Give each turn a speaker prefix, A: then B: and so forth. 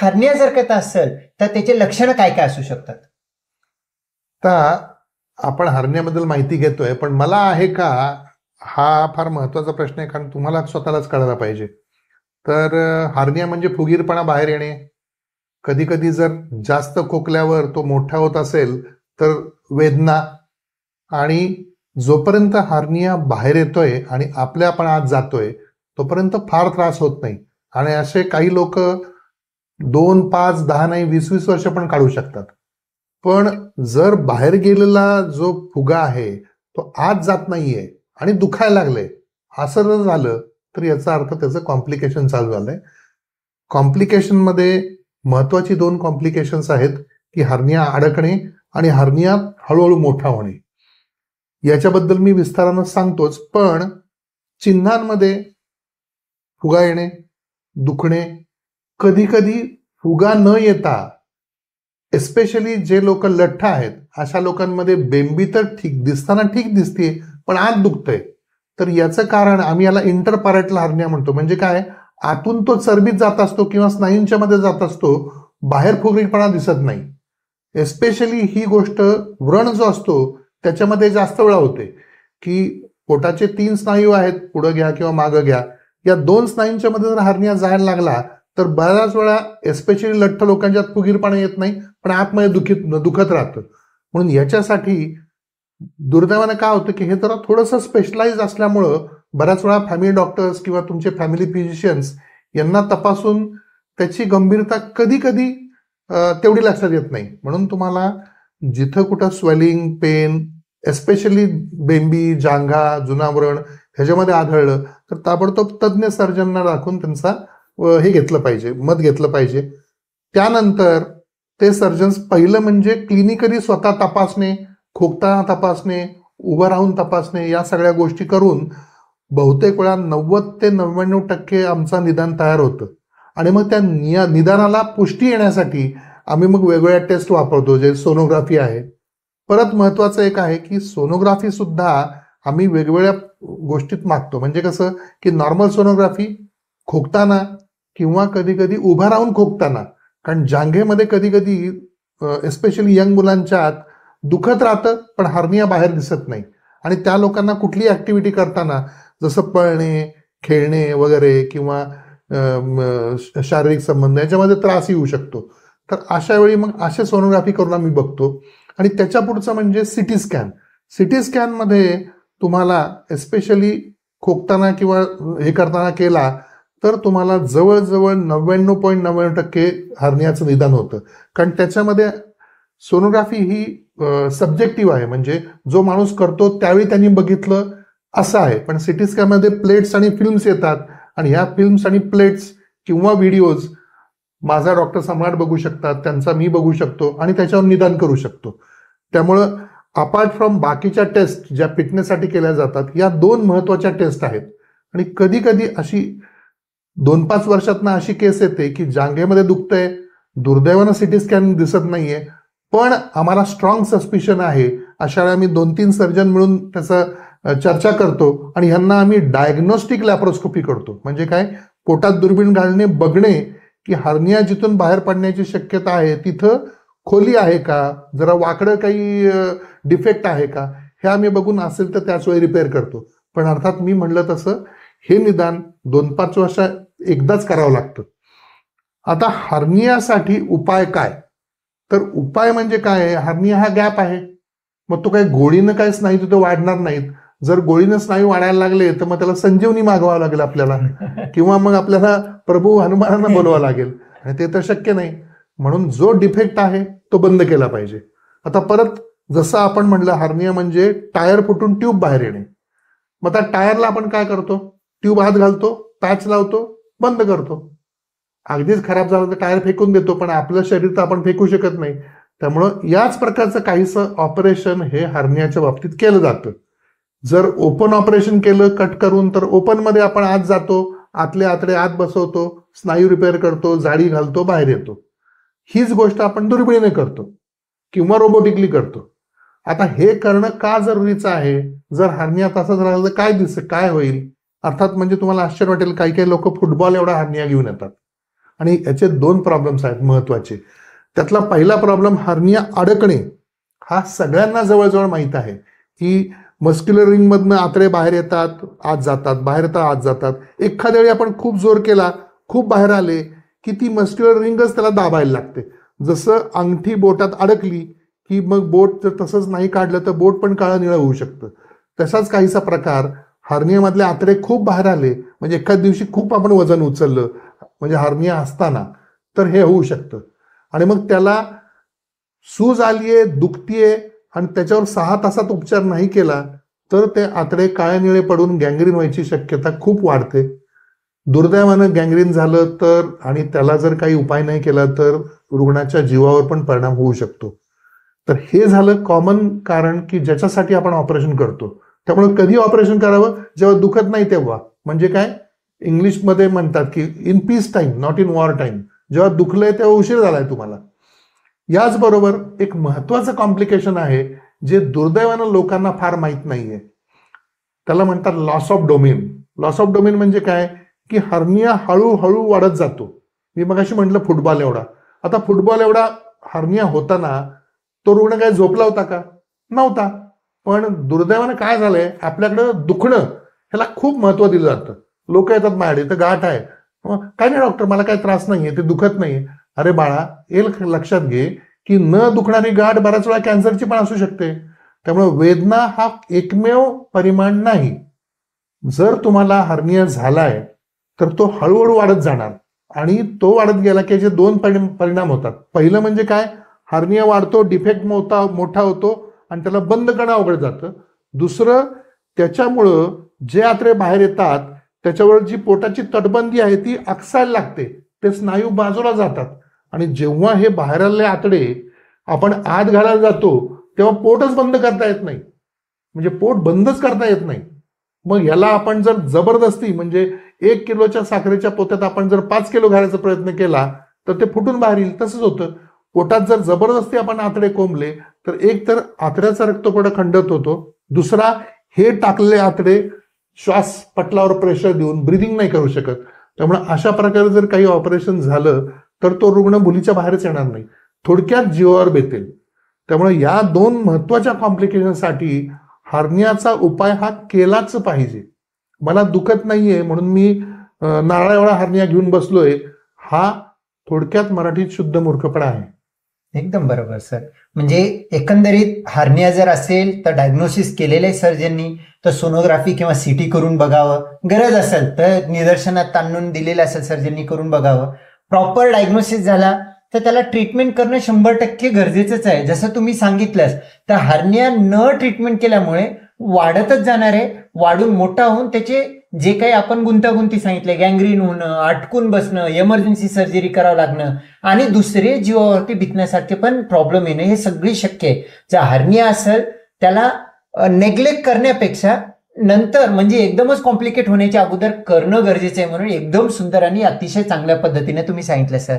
A: Hernia जर का असेल तर त्याचे लक्षणं काय काय असू शकतात?
B: आता आपण हर्नियाबद्दल माहिती घेतोय, पण मला आहे का हा फार महत्वाचा प्रश्न आहे, कारण तुम्हाला स्वतःलाच कळायला पाहिजे. तर हर्निया म्हणजे फुगीरपणा बाहेर येणे. कधी कधी जर जास्त खोकल्यावर तो मोठा होत असेल तर वेदना, आणि जोपर्यंत हर्निया बाहेर येतोय आणि आपल्या आपण आत जातोय तोपर्यंत फार त्रास होत नाही. आणि असे काही लोक 2, 5, 10 नाही 20-20 वर्ष पण काढू शकतात. पण जर बाहेर गेलेला जो फुगा आहे तो आत जात नाहीये आणि दुखायला लागले, असं जर झालं तर याचा अर्थ त्याचं कॉम्प्लिकेशन चालू झालंय. कॉम्प्लिकेशन मध्ये महत्वाची 2 कॉम्प्लिकेशन्स आहेत की हर्निया अडकणे आणि हर्निया हळूहळू मोठा होणे. याच्याबद्दल मी विस्तारानं सांगतोच, पण चिन्हांमध्ये फुगा येणे, दुखणे, कधी कधी फुगा न येता एस्पेशली जे लोक लठ्ठ आहेत अशा लोकांमध्ये बेंबी तर ठीक दिसताना ठीक दिसते पण आत दुखतंय. तर याचं कारण आम्ही याला इंटरपॅरेटल हर्निया म्हणतो. म्हणजे काय, आतून तो चरबीत जात असतो किंवा स्नायूंच्या मध्ये जात असतो, बाहेर फुगीरपणा दिसत नाही. एस्पेशली ही गोष्ट व्रण जो असतो त्याच्यामध्ये जास्त वेळा होते की पोटाचे 3 स्नायू आहेत, पुढे घ्या किंवा मागं घ्या, या 2 स्नायूंच्या मध्ये जर हर्निया जायला लागला तर बऱ्याच वेळा एस्पेशली लठ्ठ लोकांच्यात फुगीरपणा येत नाही पण आतमध्ये दुखत राहतं. म्हणून याच्यासाठी दुर्दैवाने काय होतं की हे जरा थोडंसं स्पेशलाइज असल्यामुळं बऱ्याच वेळा फॅमिली डॉक्टर्स किंवा तुमचे फॅमिली फिजिशियन्स यांना तपासून त्याची गंभीरता कधी कधी तेवढी लक्षात येत नाही. म्हणून तुम्हाला जिथं कुठं स्वेलिंग, पेन, एस्पेशली बेंबी, जांघा, जुनावरण ह्याच्यामध्ये आढळलं तर ताबडतोब तज्ज्ञ सर्जनना दाखवून त्यांचा हे घेतलं पाहिजे, मत घेतलं पाहिजे. त्यानंतर ते सर्जन्स पहिलं म्हणजे क्लिनिकली स्वतः तपासणे, खोकताना तपासणे, उभं राहून तपासणे, या सगळ्या गोष्टी करून बहुतेक वेळा 90 ते 99% आमचं निदान तयार होतं. आणि मग त्या निदानाला पुष्टी येण्यासाठी आम्ही मग वेगवेगळ्या टेस्ट वापरतो, जे सोनोग्राफी आहे. परत महत्वाचं एक आहे की सोनोग्राफी सुद्धा आम्ही वेगवेगळ्या गोष्टीत मागतो. म्हणजे कसं की नॉर्मल सोनोग्राफी खोकताना किंवा कधी कधी उभा राहून खोकताना, कारण जांघेमध्ये कधी कधी एस्पेशली यंग मुलांच्या आत दुखत राहतं पण हर्निया बाहेर दिसत नाही. आणि त्या लोकांना कुठली ऍक्टिव्हिटी करताना जसं पळणे, खेळणे वगैरे किंवा शारीरिक संबंध याच्यामध्ये त्रास येऊ शकतो. तर अशा वेळी मग असे सोनोग्राफी करून आम्ही बघतो. आणि त्याच्या पुढचं म्हणजे सिटी स्कॅन. सिटी स्कॅन मध्ये तुम्हाला एस्पेशली खोकताना किंवा हे करताना केला तर तुम्हाला जवळजवळ 99.99% हर्नियाचं निदान होतं. कारण त्याच्यामध्ये सोनोग्राफी ही सब्जेक्टिव्ह आहे, म्हणजे जो माणूस करतो त्यावेळी त्यांनी बघितलं असं आहे. पण सिटी स्कॅनमध्ये प्लेट्स आणि फिल्म्स येतात आणि ह्या फिल्म्स आणि प्लेट्स किंवा व्हिडिओज माझा डॉक्टर सम्राट बघू शकतात, त्यांचा मी बघू शकतो आणि त्याच्यावर निदान करू शकतो. त्यामुळं अपार्ट फ्रॉम बाकीच्या टेस्ट ज्या फिटनेससाठी केल्या जातात, या 2 महत्वाच्या टेस्ट आहेत. आणि कधी कधी अशी 2-5 वर्षातनं अशी केस येते की जांघेमध्ये दुखतंय, दुर्दैवानं सिटी स्कॅन दिसत नाहीये, पण आम्हाला स्ट्रॉंग सस्पिशन आहे. अशा वेळी आम्ही 2-3 सर्जन मिळून त्याचं चर्चा करतो आणि ह्यांना आम्ही डायग्नोस्टिक लॅप्रोस्कोपी करतो. म्हणजे काय, पोटात दुर्बीण घालणे, बघणे की हर्निया जिथून बाहेर पडण्याची शक्यता आहे तिथं खोली आहे का, जरा वाकडं काही डिफेक्ट आहे का, हे आम्ही बघून असेल तर त्याच वेळी रिपेअर करतो. पण अर्थात मी म्हणलं तसं हे निदान 2-5 वर्ष एकदाच करावं लागतं. आता हर्नियासाठी उपाय काय, तर उपाय म्हणजे काय, हर्निया हा गॅप आहे, मग तो काही गोळीनं काय स्नायू तिथं वाढणार नाहीत. जर गोळीनं स्नायू वाढायला लागले तर मग त्याला संजीवनी मागवावं लागेल आपल्याला किंवा मग आपल्याला प्रभू हनुमानांना बोलवावं लागेल, आणि ते तर शक्य नाही. म्हणून जो डिफेक्ट आहे तो बंद केला पाहिजे. आता परत जसं आपण म्हणलं हर्निया म्हणजे टायर फुटून ट्यूब बाहेर येणे. मग त्या टायरला आपण काय करतो, ट्यूब आत घालतो, पॅच लावतो, बंद करतो. अगदीच खराब झालं तर टायर फेकून देतो, पण आपलं शरीर तर आपण फेकू शकत नाही. त्यामुळं याच प्रकारचं काहीसं ऑपरेशन हे हर्नियाच्या बाबतीत केलं जातं. जर ओपन ऑपरेशन केलं कट करून तर ओपन मध्ये आपण आत जातो, आतले आतडे आत बसवतो, स्नायू रिपेअर करतो, जाळी घालतो, बाहेर येतो. हीच गोष्ट आपण दुर्बिणीने करतो किंवा रोबोटिकली करतो. आता हे करणं का जरुरीचं आहे, जर हर्निया तसंच राहिलं तर काय होईल. अर्थात म्हणजे तुम्हाला आश्चर्य वाटेल, काही काही लोक फुटबॉल एवढा हर्निया घेऊन येतात आणि याचे 2 प्रॉब्लेम्स आहेत महत्वाचे. त्यातला पहिला प्रॉब्लेम हर्निया अडकणे. हा सगळ्यांना जवळजवळ माहीत आहे की मस्क्युलर रिंगमधनं आतडे बाहेर येतात, आत जातात, बाहेर येतात, आत जातात. एखाद्या वेळी आपण खूप जोर केला, खूप बाहेर आले की ती मस्क्युलर रिंगच त्याला दाबायला लागते. जसं अंगठी बोटात अडकली की मग बोट जर तसंच नाही काढलं तर बोट पण काळं निळं होऊ शकतं. तसाच काहीसा प्रकार हार्नियामधले आतडे खूप बाहेर आले, म्हणजे एखाद दिवशी खूप आपण वजन उचललं म्हणजे हार्निया असताना, तर हे होऊ शकतं. आणि मग त्याला सूज आलीये, दुखतीये आणि त्याच्यावर 6 तासात उपचार नाही केला तर ते आतडे काळे निळे पडून गँग्रीन व्हायची शक्यता खूप वाढते. दुर्दैवानं गँग्रीन झालं तर आणि त्याला जर काही उपाय नाही केला तर रुग्णाच्या जीवावर पण परिणाम होऊ शकतो. तर हे झालं कॉमन कारण की ज्याच्यासाठी आपण ऑपरेशन करतो. त्यामुळे कधी ऑपरेशन करावं? जेव्हा दुखत नाही तेव्हा. म्हणजे काय, इंग्लिशमध्ये म्हणतात की in peace time, not in war time. जेव्हा दुखलंय तेव्हा उशीर झालाय तुम्हाला. याचबरोबर एक महत्वाचं कॉम्प्लिकेशन आहे जे दुर्दैवानं लोकांना फार माहीत नाहीये. त्याला म्हणतात loss of domain. Loss of domain म्हणजे काय की हर्निया हळूहळू वाढत जातो. मी मगाशी म्हटलं फुटबॉल एवढा. आता फुटबॉल एवढा हर्निया होताना तो रुग्ण काय झोपला होता का? नव्हता. पण दुर्दैवानं काय झालंय, आपल्याकडं दुखणं ह्याला खूप महत्व दिलं जातं. लोक येतात माझ्याकडे, तर गाठ आहे, काय नाही डॉक्टर मला काय त्रास नाहीये, ते दुखत नाहीये. अरे बाळा, हे लक्षात घे की न दुखणारी गाठ बऱ्याच वेळा कॅन्सरची पण असू शकते. त्यामुळे वेदना हा एकमेव परिमाण नाही. जर तुम्हाला हर्निया झालाय तर तो हळूहळू वाढत जाणार आणि तो वाढत गेला की याचे 2 परिणाम होतात. पहिलं म्हणजे काय, हर्निया वाढतो, डिफेक्ट मोठा होतो आणि त्याला बंद करणं अवघड जातं. दुसरं, त्याच्यामुळं जे आतडे बाहेर येतात त्याच्यावर जी पोटाची तटबंदी आहे ती आकसायला लागते. ते स्नायू बाजूला जातात आणि जेव्हा हे बाहेर आलेले आतडे आपण आत घालायला जातो तेव्हा पोटच बंद करता येत नाही. म्हणजे पोट बंदच करता येत नाही. मग ह्याला आपण जर जबरदस्ती म्हणजे 1 किलोच्या साखरेच्या पोत्यात आपण जर 5 किलो घालायचा प्रयत्न केला तर ते फुटून बाहेर येईल. तसंच होतं. पोटात जर जबरदस्ती आपण आतडे कोंबले तर एक तर आतड्याचा रक्तपुरवठा खंडित होतो, दुसरा हे टाकलेले आतडे श्वास पटलावर प्रेशर देऊन ब्रिदिंग नाही करू शकत. त्यामुळे अशा प्रकारे जर काही ऑपरेशन झालं तर तो रुग्ण भुलीच्या बाहेरच येणार नाही, थोडक्यात जीवावर बेतेल. त्यामुळे या 2 महत्वाच्या कॉम्प्लिकेशनसाठी हार्नियाचा उपाय हा केलाच पाहिजे. मला दुखत नाहीये म्हणून मी नारळा एवढा हार्निया घेऊन बसलोय, हा थोडक्यात मराठीत शुद्ध मूर्खपणा आहे.
A: एकदम बरोबर सर. म्हणजे एकंदरीत हार्निया जर असेल तर डायग्नोसिस केलेलं आहे सर्जननी तर सोनोग्राफी किंवा सीटी करून बघावं. गरज असेल तर निदर्शनात आणून दिलेलं असेल सर्जननी करून बघावं. प्रॉपर डायग्नोसिस झाला तर त्याला ट्रीटमेंट करणं 100% गरजेचंच आहे. जसं तुम्ही सांगितलंस तर हार्निया न ट्रीटमेंट केल्यामुळे वाढतच जाणार आहे. वाढून मोठा होऊन त्याचे जे काही आपण गुंतागुंती सांगितले, गँग्रीन होणं, अटकून बसणं, इमर्जन्सी सर्जरी करावं लागणं आणि दुसरे जीवावरती बितण्यासारखे पण प्रॉब्लेम येणं हे सगळी शक्य आहे. जर हार्निया असेल त्याला नेग्लेक्ट करण्यापेक्षा नंतर म्हणजे एकदमच कॉम्प्लिकेट होण्याच्या अगोदर करणं गरजेचं आहे. म्हणून एकदम सुंदर आणि अतिशय चांगल्या पद्धतीने तुम्ही सांगितलं सर.